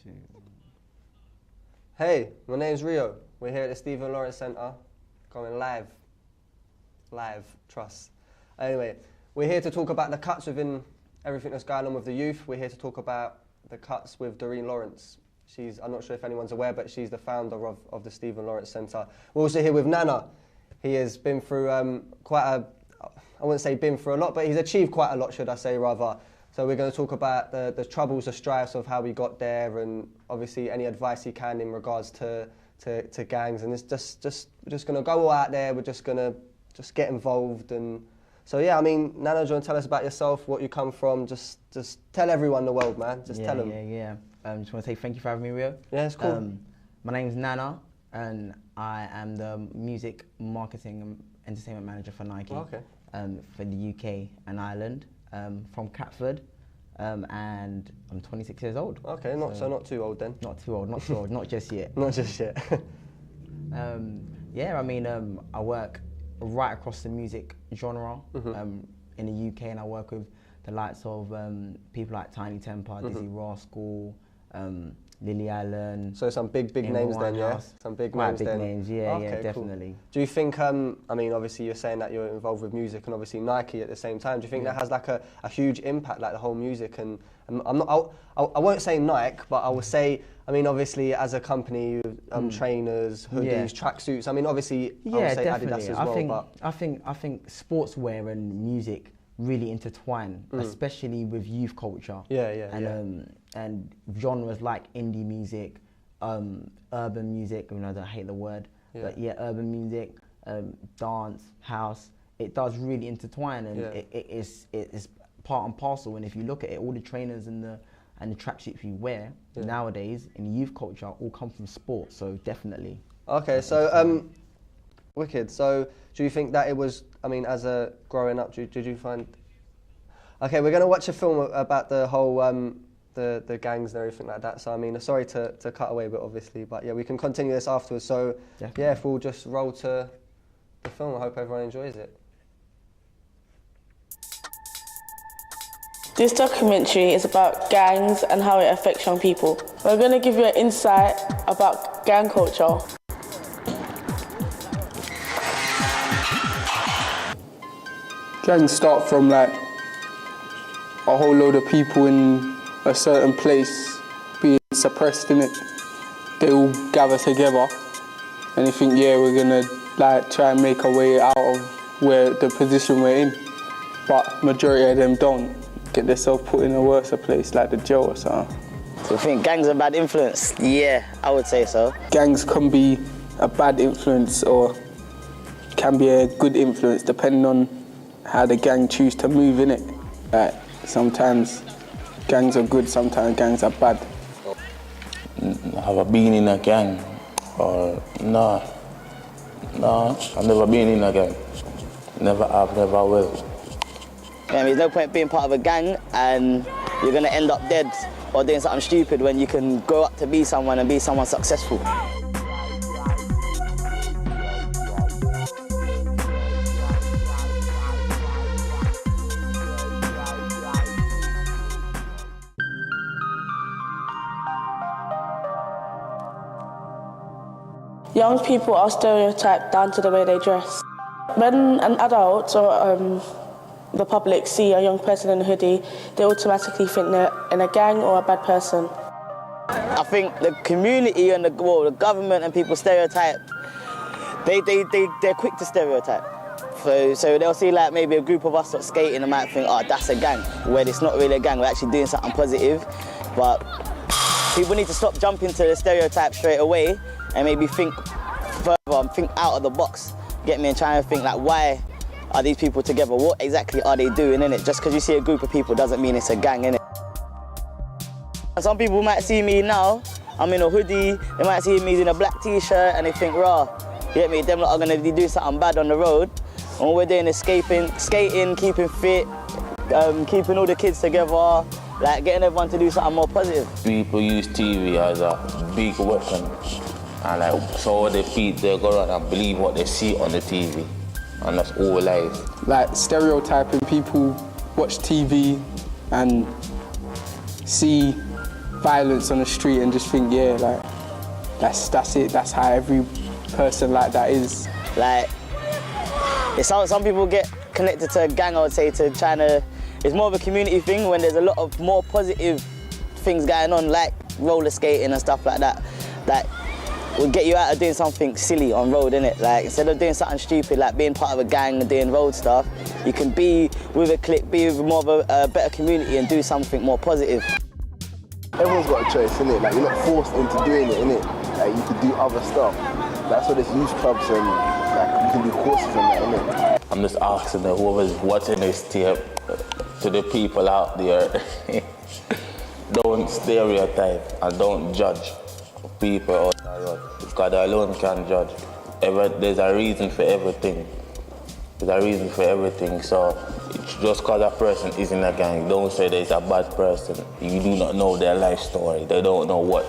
2. Hey, my name's Rio. We're here at the Stephen Lawrence Centre, going live. Live, trust. Anyway, we're here to talk about the cuts within everything that's going on with the youth. We're here to talk about the cuts with Doreen Lawrence. I'm not sure if anyone's aware, but she's the founder of the Stephen Lawrence Centre. We're also here with Nana. He has been through I wouldn't say been through a lot, but he's achieved quite a lot, should I say, rather. So we're going to talk about the troubles, the strifes of how we got there, and obviously any advice he can in regards to gangs. And it's we're just going to go all out there. We're just going to get involved. And so yeah, I mean, Nana, do you want to tell us about yourself, what you come from? Just tell everyone the world, man. Just tell them. Yeah. Just want to say thank you for having me, Rio. Yeah, it's cool. My name's Nana, and I am the music marketing and entertainment manager for Nike. Okay. For the UK and Ireland, from Catford, and I'm 26 years old. Okay, so not too old then. Not too old, not just yet. Not just yet. Yeah, I mean, I work right across the music genre in the UK, and I work with the likes of people like Tiny Temper, Dizzy Rascal, Lily Allen. So some big names then, yeah? Some big Quite names big then. names, yeah, definitely. Cool. Do you think, I mean, obviously you're saying that you're involved with music and obviously Nike at the same time. Do you think that has like a huge impact, like the whole music? And I won't say Nike, but I will say, I mean, obviously as a company, trainers, hoodies, tracksuits. I mean, obviously, I would say definitely. Adidas as well. I think sportswear and music really intertwine, especially with youth culture. And genres like indie music, urban music. I mean, I hate the word, but yeah, urban music, dance, house. It does really intertwine, and it's part and parcel. And if you look at it, all the trainers and the tracksuits we wear nowadays in youth culture all come from sport. So definitely. Okay, so wicked. So do you think that it was? I mean, as a growing up, did you find? Okay, we're going to watch a film about the whole the gangs and everything like that. So I mean, sorry to cut away, but obviously, but yeah, we can continue this afterwards. So yeah, if we'll just roll to the film, I hope everyone enjoys it. This documentary is about gangs and how it affects young people. We're going to give you an insight about gang culture. Gangs start from like a whole load of people in a certain place being suppressed in it. They all gather together and they think, yeah, we're gonna like try and make our way out of where the position we're in. But majority of them don't get themselves put in a worse place, like the jail or something. So you think gangs are a bad influence? Yeah, I would say so. Gangs can be a bad influence or can be a good influence depending on how the gang choose to move in it. Like, sometimes gangs are good, sometimes gangs are bad. Have I been in a gang? Nah, I've never been in a gang. Never have, never will. Yeah, there's no point being part of a gang and you're gonna end up dead or doing something stupid when you can grow up to be someone and be someone successful. Young people are stereotyped down to the way they dress. When an adult or the public see a young person in a hoodie, they automatically think they're in a gang or a bad person. I think the community and the government and people stereotype, they're quick to stereotype. So they'll see like maybe a group of us sort of skating and might think, oh, that's a gang, where it's not really a gang, we're actually doing something positive. But people need to stop jumping to the stereotype straight away and maybe think further and think out of the box. Get me, and try and think like, why are these people together? What exactly are they doing in it? Just because you see a group of people doesn't mean it's a gang in it. Some people might see me now, I'm in a hoodie, they might see me in a black t-shirt and they think, raw, you get me, them lot are gonna be doing something bad on the road. And what we're doing is skating, keeping fit, keeping all the kids together, like getting everyone to do something more positive. People use TV as a big weapon. And like, so they go around and believe what they see on the TV. And that's all lies. Like stereotyping, people watch TV and see violence on the street and just think, yeah, like, that's it, that's how every person like that is. Like, some people get connected to a gang, I would say, to trying to, it's more of a community thing when there's a lot of more positive things going on, like roller skating and stuff like that. Like, will get you out of doing something silly on road, innit? Like, instead of doing something stupid, like being part of a gang and doing road stuff, you can be with a clique, be with more of a better community and do something more positive. Everyone's got a choice, innit? Like, you're not forced into doing it, innit? Like, you could do other stuff. That's what there's youth clubs and, like, you can do courses and that, innit? I'm just asking that whoever's watching this tape, to the people out there, don't stereotype and don't judge people outside us. God alone can judge. There's a reason for everything. There's a reason for everything. So just because a person is in a gang, don't say there's a bad person. You do not know their life story. They don't know what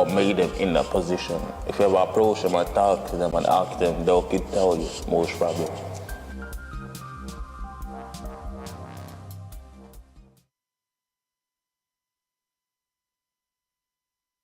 made them in that position. If you ever approach them and talk to them and ask them, they'll could tell you most probably.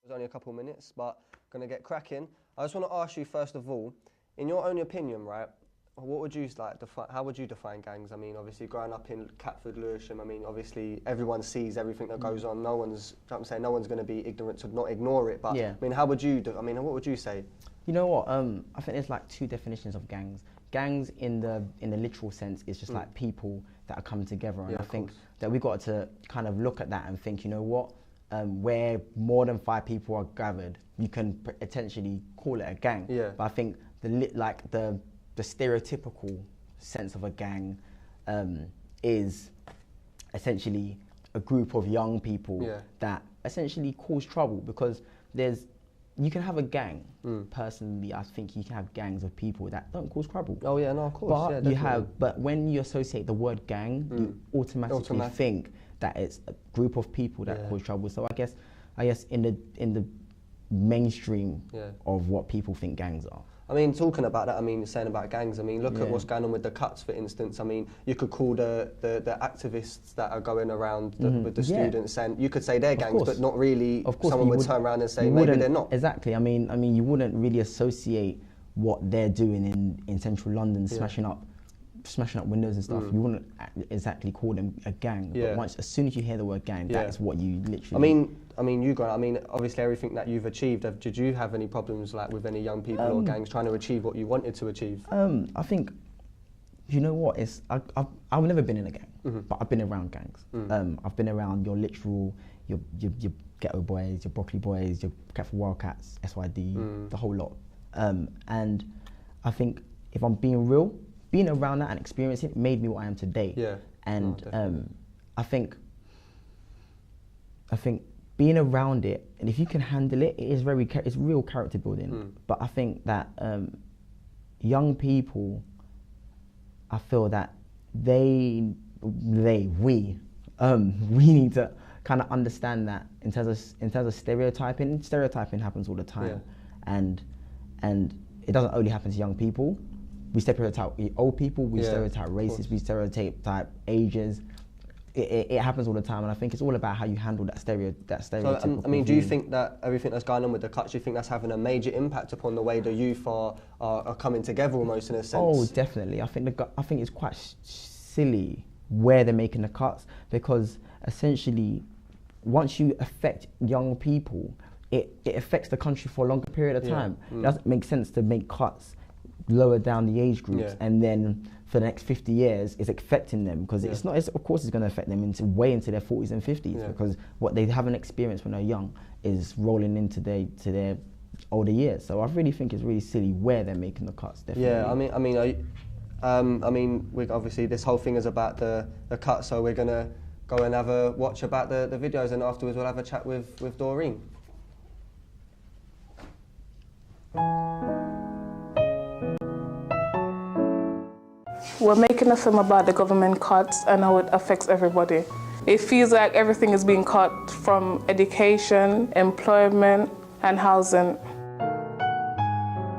Only a couple minutes, but gonna get cracking. I just want to ask you first of all, in your own opinion, right? What would you like define? How would you define gangs? I mean, obviously, growing up in Catford, Lewisham, I mean, obviously, everyone sees everything that goes on. No one's, I'm saying, no one's going to be ignorant to not ignore it. But yeah. I mean, how would you? I mean, what would you say? You know what? I think there's like two definitions of gangs. Gangs in the literal sense is just like people that are coming together, and I think that we got to kind of look at that and think, you know what? Where more than 5 people are gathered, you can potentially call it a gang. Yeah. But I think the stereotypical sense of a gang is essentially a group of young people that essentially cause trouble, because you can have a gang. Personally, I think you can have gangs of people that don't cause trouble. Oh yeah, no, of course. But when you associate the word gang, you automatically think that it's a group of people that cause trouble. So I guess in the mainstream of what people think gangs are. I mean, talking about that, I mean, saying about gangs, I mean, look at what's going on with the cuts, for instance. I mean, you could call the activists that are going around with the students, and you could say they're gangs, but not really. Of course, someone would turn around and say maybe they're not. Exactly. I mean, you wouldn't really associate what they're doing in central London, smashing up windows and stuff. You wouldn't exactly call them a gang. But as soon as you hear the word gang, that's what you literally. I mean, you got. I mean, obviously, everything that you've achieved. Did you have any problems like with any young people or gangs trying to achieve what you wanted to achieve? I think, you know what? I've never been in a gang, but I've been around gangs. I've been around your literal, your ghetto boys, your broccoli boys, your Catford Wildcats, SYD, the whole lot. And I think if I'm being real, being around that and experiencing it made me what I am today. Yeah. And I think being around it, and if you can handle it, it's real character building. But I think that young people, I feel that we need to kind of understand that in terms of stereotyping. Stereotyping happens all the time, and it doesn't only happen to young people. We stereotype old people, we stereotype races, we stereotype ages. It happens all the time, and I think it's all about how you handle that stereotypical So, I mean, do you think that everything that's going on with the cuts, do you think that's having a major impact upon the way the youth are coming together almost in a sense? Oh, definitely. I think it's quite silly where they're making the cuts, because essentially, once you affect young people, it affects the country for a longer period of time. It doesn't make sense to make cuts lower down the age groups, and then for the next 50 years it's affecting them, because it's not. Of course, it's going to affect them way into their 40s and 50s, because what they haven't experienced when they're young is rolling into their older years. So I really think it's really silly where they're making the cuts. Definitely. Yeah, I mean, we obviously this whole thing is about the cut, so we're gonna go and have a watch about the videos, and afterwards we'll have a chat with Doreen. We're making a film about the government cuts and how it affects everybody. It feels like everything is being cut, from education, employment, and housing.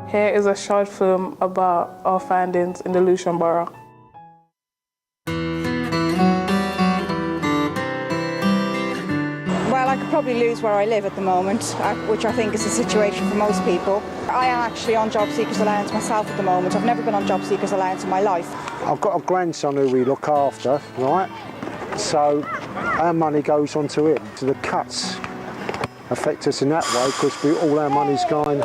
Here is a short film about our findings in the Lewisham borough. Well, I'd probably lose where I live at the moment, which I think is the situation for most people. I am actually on job seekers allowance myself at the moment. I've never been on job seekers allowance in my life. I've got a grandson who we look after, right? So our money goes on to him. So the cuts affect us in that way because all our money's going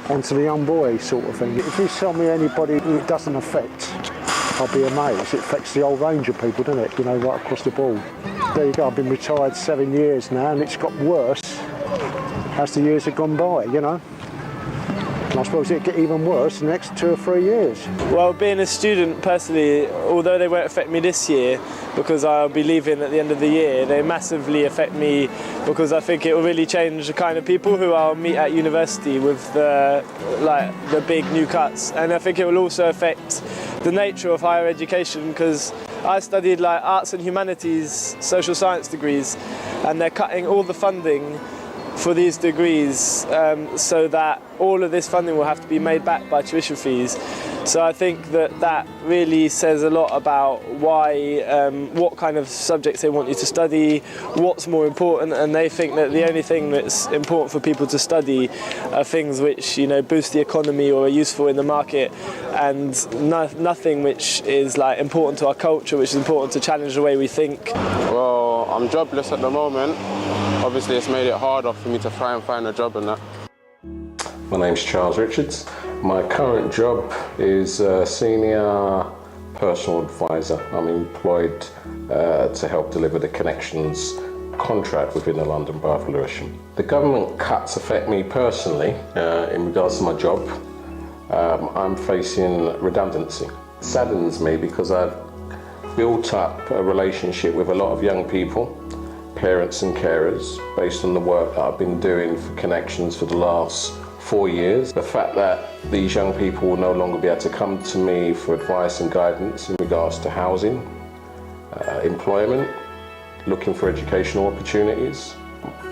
onto the young boy sort of thing. If you tell me anybody who it doesn't affect, I'll be amazed. It affects the old range of people, doesn't it? You know, right across the board. There you go, I've been retired 7 years now and it's got worse as the years have gone by, you know. And I suppose it'll get even worse in the next 2 or 3 years. Well, being a student personally, although they won't affect me this year because I'll be leaving at the end of the year, they massively affect me because I think it will really change the kind of people who I'll meet at university with the big new cuts. And I think it will also affect the nature of higher education because I studied like arts and humanities, social science degrees, and they're cutting all the funding for these degrees so that all of this funding will have to be made back by tuition fees. So I think that really says a lot about why, what kind of subjects they want you to study, what's more important, and they think that the only thing that's important for people to study are things which, you know, boost the economy or are useful in the market, and nothing which is like important to our culture, which is important to challenge the way we think. Well, I'm jobless at the moment. Obviously, it's made it harder for me to try and find a job and that. My name's Charles Richards. My current job is a senior personal advisor. I'm employed to help deliver the Connections contract within the London Borough of Lewisham. The government cuts affect me personally in regards to my job. I'm facing redundancy. It saddens me because I've built up a relationship with a lot of young people, parents and carers, based on the work that I've been doing for Connections for the last 4 years. The fact that these young people will no longer be able to come to me for advice and guidance in regards to housing, employment, looking for educational opportunities.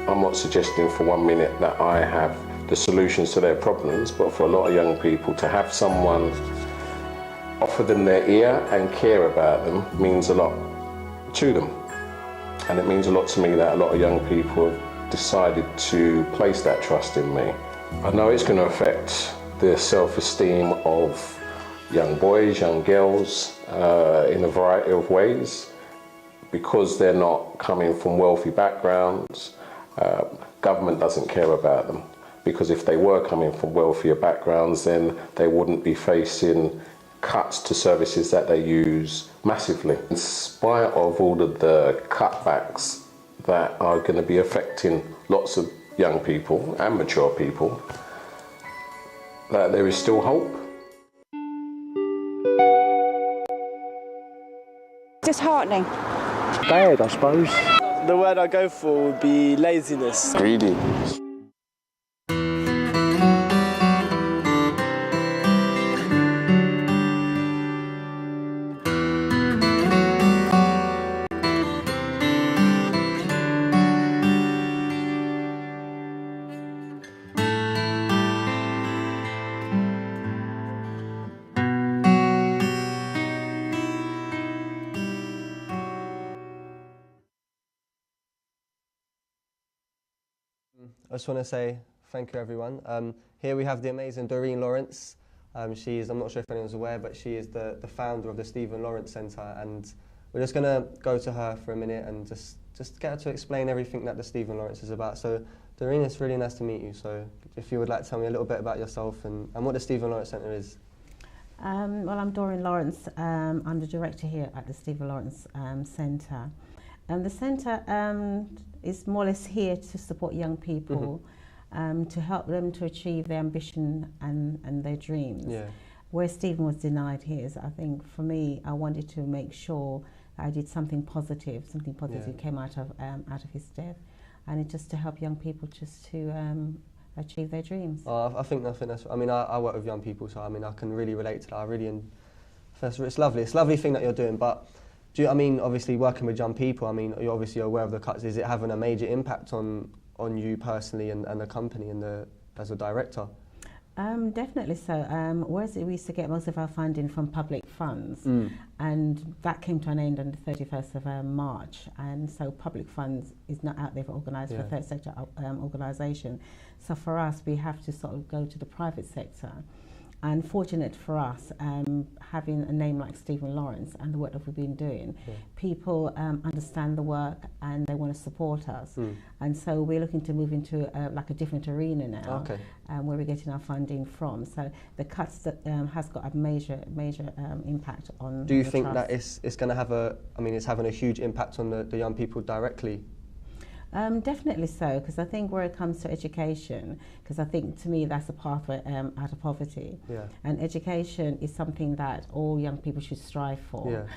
I'm not suggesting for 1 minute that I have the solutions to their problems, but for a lot of young people to have someone offer them their ear and care about them means a lot to them. And it means a lot to me that a lot of young people have decided to place that trust in me. I know it's going to affect the self-esteem of young boys, young girls, in a variety of ways, because they're not coming from wealthy backgrounds. Government doesn't care about them, because if they were coming from wealthier backgrounds, then they wouldn't be facing cuts to services that they use massively. In spite of all of the cutbacks that are going to be affecting lots of young people and mature people, that there is still hope. Disheartening. Bad, I suppose. The word I go for would be laziness. Greedy. I just want to say thank you, everyone. Here we have the amazing Doreen Lawrence. She is, I'm not sure if anyone's aware, but she is the founder of the Stephen Lawrence Centre, and we're just going to go to her for a minute and just get her to explain everything that the Stephen Lawrence is about. So, Doreen, it's really nice to meet you. So, if you would like to tell me a little bit about yourself and what the Stephen Lawrence Centre is. Well, I'm Doreen Lawrence. I'm the director here at the Stephen Lawrence Centre. The centre is more or less here to support young people, to help them to achieve their ambition and their dreams. Yeah. Where Stephen was denied his, I think for me, I wanted to make sure I did something positive came out of his death, and it's just to help young people just to achieve their dreams. I think that's, I mean, I work with young people, so I mean, I can really relate to that. It's lovely. It's a lovely thing that you're doing, but I mean, obviously working with young people, I mean, you're obviously aware of the cuts. Is it having a major impact on you personally and the company and as a director? Definitely so. Whereas we used to get most of our funding from public funds, and that came to an end on the 31st of March, and so public funds is not out there for organised for third sector organisation. So for us, we have to sort of go to the private sector. And fortunate for us, having a name like Stephen Lawrence and the work that we've been doing, people understand the work and they want to support us. And so we're looking to move into like a different arena now, where we're getting our funding from. So the cuts that has got a major impact on. Do you think that it's going to have it's having a huge impact on the young people directly? Definitely so, because I think where it comes to education, because I think to me that's a pathway out of poverty. And education is something that all young people should strive for.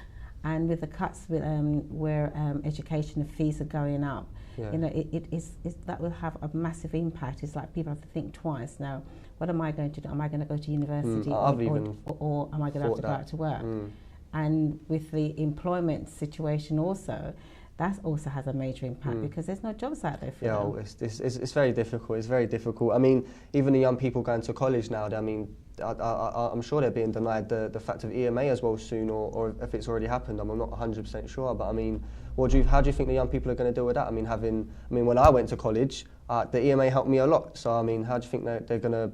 And with the cuts where education fees are going up, you know, that will have a massive impact. It's like people have to think twice now. What am I going to do? Am I going to go to university, or am I going to have to go out to work? And with the employment situation also, that also has a major impact because there's no jobs out there for them. It's very difficult. It's very difficult. I mean, even the young people going to college now, I mean, I'm sure they're being denied the fact of EMA as well soon, or if it's already happened, I'm not 100% sure. But I mean, how do you think the young people are going to deal with that? I mean, when I went to college, the EMA helped me a lot. So I mean, how do you think they're going to?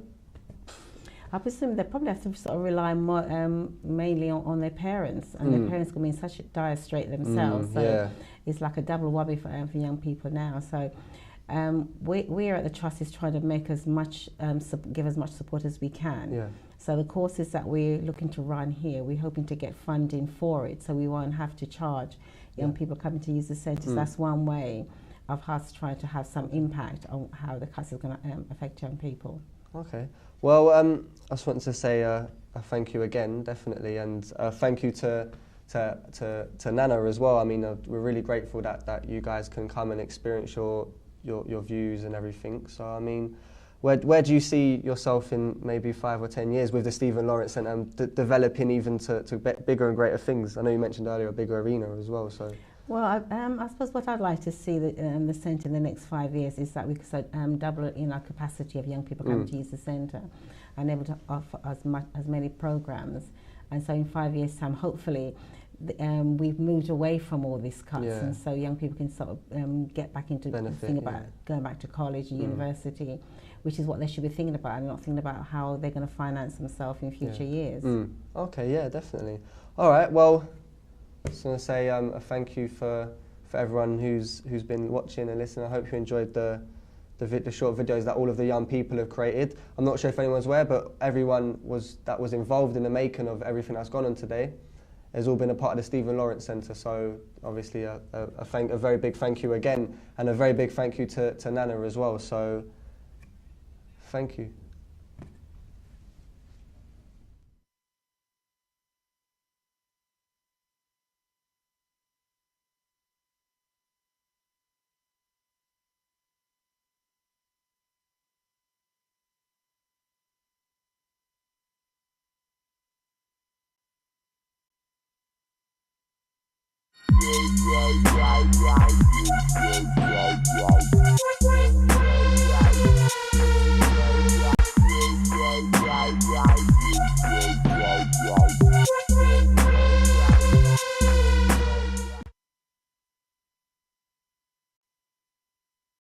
I presume they probably have to sort of rely more, mainly on their parents, and their parents can be in such a dire strait themselves. So it's like a double whammy for young people now. So we're at the Trust is trying to make as much, give as much support as we can. So the courses that we're looking to run here, we're hoping to get funding for it, so we won't have to charge young people coming to use the centres. That's one way of us trying to have some impact on how the cuts is going to affect young people. Okay. Well, I just wanted to say a thank you again, definitely, and thank you to Nana as well. I mean, we're really grateful that you guys can come and experience your views and everything. So, I mean, where do you see yourself in maybe 5 or 10 years with the Stephen Lawrence Centre and developing even to bigger and greater things? I know you mentioned earlier a bigger arena as well. So. Well, I suppose what I'd like to see the centre in the next 5 years is that we could double in our capacity of young people coming to use the centre and able to offer as many programmes. And so in 5 years' time, hopefully, we've moved away from all these cuts, and so young people can sort of get back into thinking about going back to college and university, which is what they should be thinking about, and not thinking about how they're going to finance themselves in future years. Okay, yeah, definitely. All right, well, I just want to say a thank you for everyone who's been watching and listening. I hope you enjoyed the short videos that all of the young people have created. I'm not sure if anyone's aware, but everyone that was involved in the making of everything that's gone on today has all been a part of the Stephen Lawrence Centre. So obviously a very big thank you again, and a very big thank you to Nana as well. So thank you. Yeah.